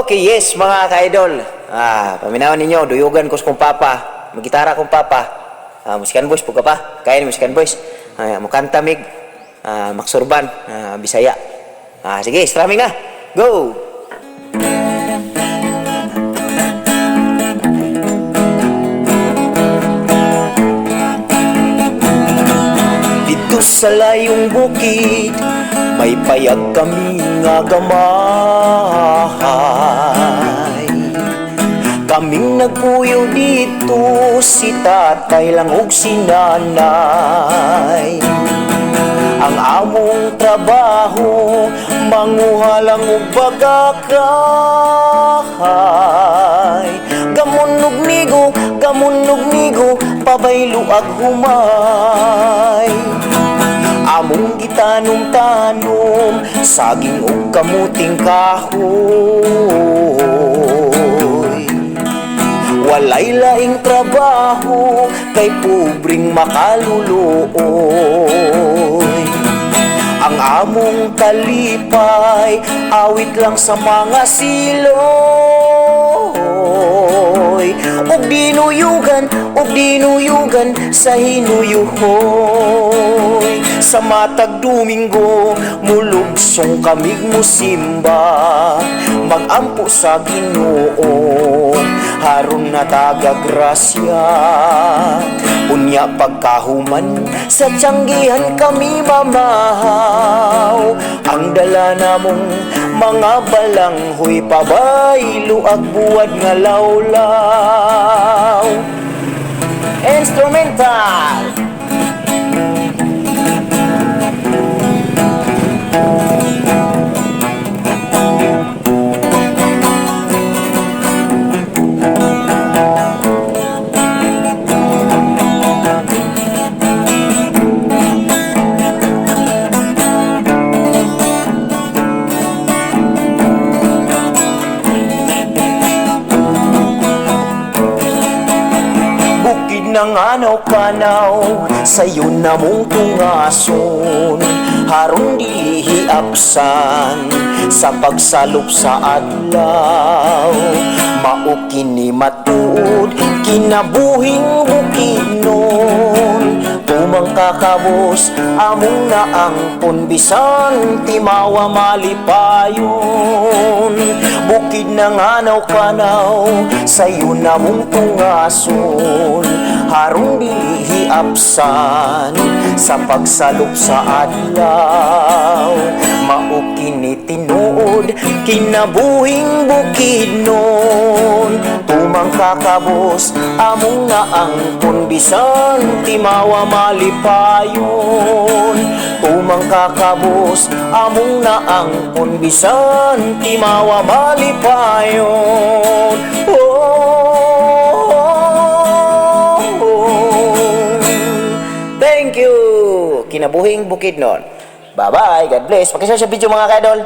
Okay, yes mga ka-idol. Paminawan ninyo, duyugan ko sa kong papa. Magitara kong papa. Musikan boys, puga pa. Kaya ni musikan boys. Mukanta mig. Maksurban. Bisaya. Sige, strumming na. Go! Dito sa layong bukid, may payag kami nga gamahay. Kaming nagpuyo dito, si tatay lang ug si nanay. Ang among trabaho, manguha lang ug bagakay. Gamon ug nigo, pabaylo ag humay. Among gitanom-tanom, saging ug kamuting kahoy. Walay laing trabaho, kay pubring makaluluoy. Ang among kalipay, awit lang sa mga siloy. Ug dinuyugan sa hinuyuhoy. Sa matag Domingo, mulugsong kamig musimba. Magampo sa Ginoo, haron na taga-grasya. Unya pagkahuman, sa tiyanggihan kami mamahaw. Ang dala namong mga balanghoy, pabaylo ag buwad nga lawlaw. Instrumental. Bukid ng anaw-kanaw, sayo na mong tungason. Harong dihiapsan sa pagsalop sa adlaw. Mao kini matuod, kinabuhing bukidnon. Tumang kakabos, among naangpon, bisan timawa malipayon. Bukid ng anaw-kanaw, sayo na mong tungason. Harong dihiapsan sa pagsalop sa adlaw. Mao kini tinuod, kinabuhing bukidnon. Tumang kakabos, among naangpon, bisan timawa malipayon. Tumang kakabos, among naangpon, bisan timawa malipayon. Thank you! Kinabuhing Bukidnon. Bye-bye. God bless. Pakishare sa video mga ka-idol.